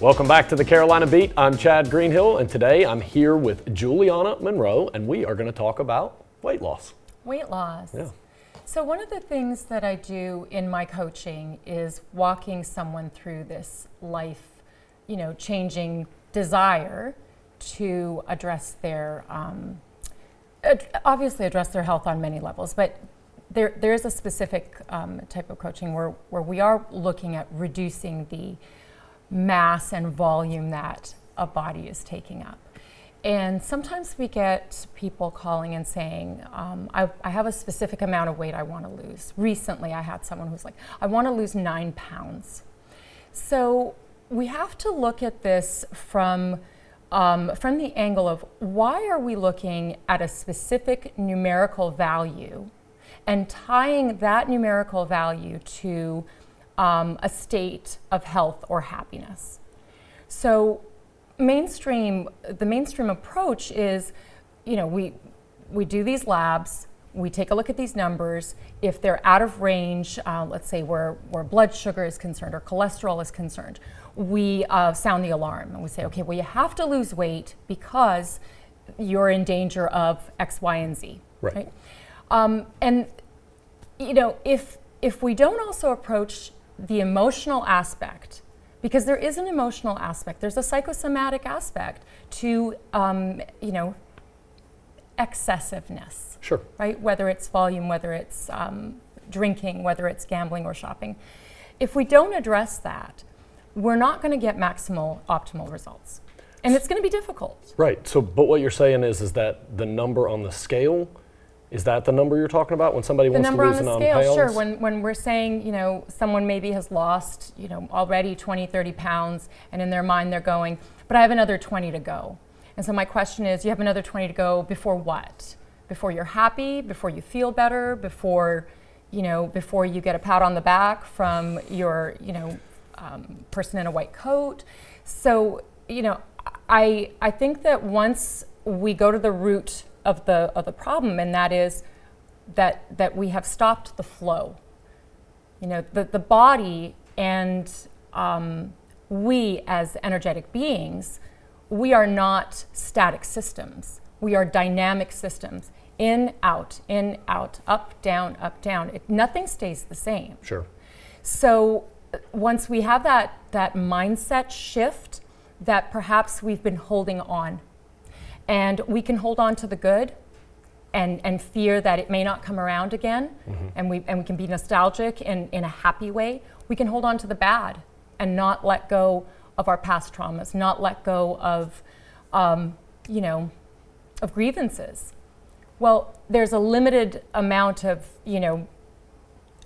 Welcome back to the Carolina Beat. I'm Chad Greenhill, and today I'm here with Juliana Monroe, and we are going to talk about weight loss. Weight loss. Yeah. So one of the things that I do in my coaching is walking someone through this life, changing desire to address their, obviously address their health on many levels, but there is a specific type of coaching where we are looking at reducing the mass and volume that a body is taking up. And sometimes we get people calling and saying, I have a specific amount of weight I want to lose. Recently I had someone who's like, I want to lose 9 pounds. So we have to look at this from the angle of why are we looking at a specific numerical value and tying that numerical value to a state of health or happiness. So the mainstream approach is, we do these labs, we take a look at these numbers. If they're out of range, let's say where blood sugar is concerned or cholesterol is concerned, we sound the alarm and we say, okay, well, you have to lose weight because you're in danger of X, Y, and Z. Right? And if we don't also approach the emotional aspect, because there is an emotional aspect, there's a psychosomatic aspect to, excessiveness. Sure. Right? Whether it's volume, whether it's drinking, whether it's gambling or shopping. If we don't address that, we're not going to get optimal results. And it's going to be difficult. Right. So, but what you're saying is that the number on the scale, is that the number you're talking about when somebody wants to lose 9 pounds? The number on the scale, sure. When we're saying, someone maybe has lost, already 20, 30 pounds, and in their mind they're going, but I have another 20 to go. And so my question is, you have another 20 to go before what? Before you're happy, before you feel better, before you get a pat on the back from your, person in a white coat. So, I think that once we go to the root of the problem, and that is that we have stopped the flow. The body and we as energetic beings, we are not static systems. We are dynamic systems. In, out, up, down, nothing stays the same. Sure. So once we have that mindset shift, that perhaps we've been holding on. And we can hold on to the good and fear that it may not come around again. Mm-hmm. and we can be nostalgic in a happy way. We can hold on to the bad and not let go of our past traumas, not let go of grievances. Well, there's a limited amount of,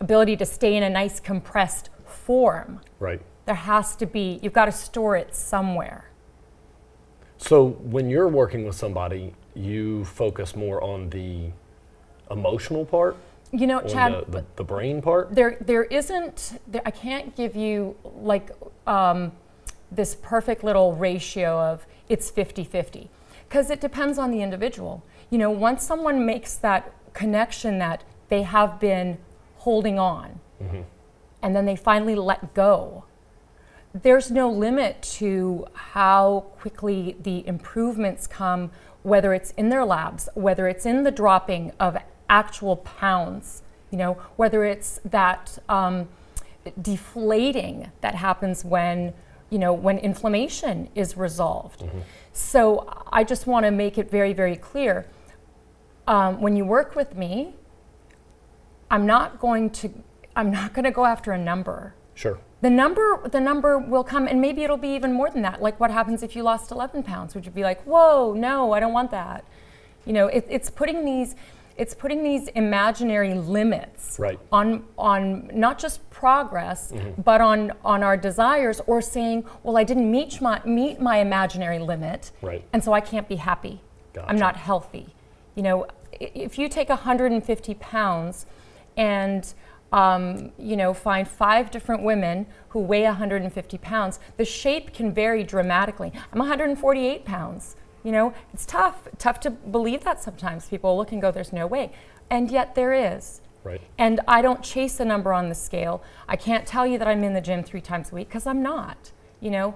ability to stay in a nice compressed form. Right. There has to be, you've got to store it somewhere. So when you're working with somebody, you focus more on the emotional part? Chad, the brain part? There isn't, I can't give you this perfect little ratio of it's 50-50, because it depends on the individual. Once someone makes that connection that they have been holding on, mm-hmm. and then they finally let go, there's no limit to how quickly the improvements come, whether it's in their labs, whether it's in the dropping of actual pounds, whether it's that deflating that happens when inflammation is resolved. Mm-hmm. So I just want to make it very, very clear. When you work with me, I'm not going to go after a number. Sure. The number will come, and maybe it'll be even more than that. Like, what happens if you lost 11 pounds? Would you be like, whoa, no, I don't want that? It's putting these imaginary limits, right. on not just progress, mm-hmm. but on our desires, or saying, well, I didn't meet my imaginary limit, right. and so I can't be happy. Gotcha. I'm not healthy. If you take 150 pounds and find 5 different women who weigh 150 pounds, the shape can vary dramatically. I'm 148 pounds. It's tough to believe that sometimes. People look and go, there's no way. And yet there is. Right. And I don't chase a number on the scale. I can't tell you that I'm in the gym 3 times a week because I'm not, you know.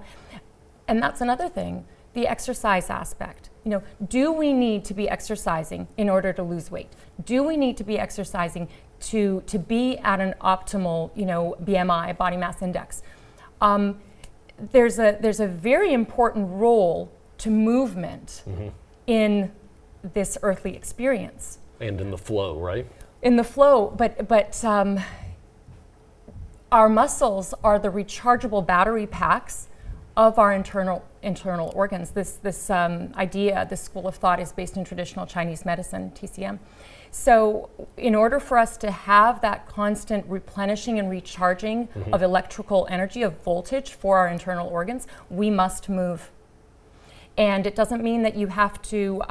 And that's another thing, the exercise aspect. You know, do we need to be exercising in order to lose weight? Do we need to be exercising to be at an optimal, you know, BMI, body mass index? There's a very important role to movement in this earthly experience. And in the flow, right? In the flow, but our muscles are the rechargeable battery packs of our internal organs. This idea, this school of thought, is based in traditional Chinese medicine, TCM. So in order for us to have that constant replenishing and recharging of electrical energy, of voltage for our internal organs, we must move. And it doesn't mean that you have to,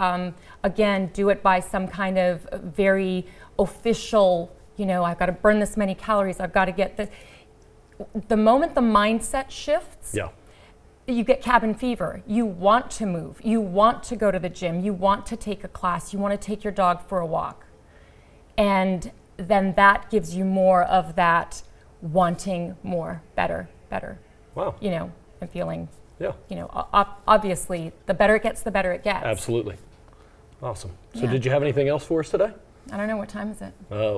again, do it by some kind of very official, you know, I've got to burn this many calories, I've got to get this. The moment the mindset shifts, you get cabin fever. You want to move. You want to go to the gym. You want to take a class. You want to take your dog for a walk. And then that gives you more of that wanting more, better. Wow. You know, and feeling, Yeah. you know, obviously, the better it gets, the better it gets. Absolutely. Awesome. So Yeah. did you have anything else for us today? I don't know, what time is it?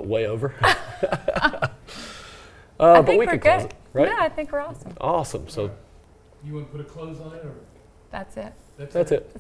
Way over. I but think we we're can close good. it, right? Yeah, I think we're awesome. Awesome. So You want to put a close on it, or That's it. that's it.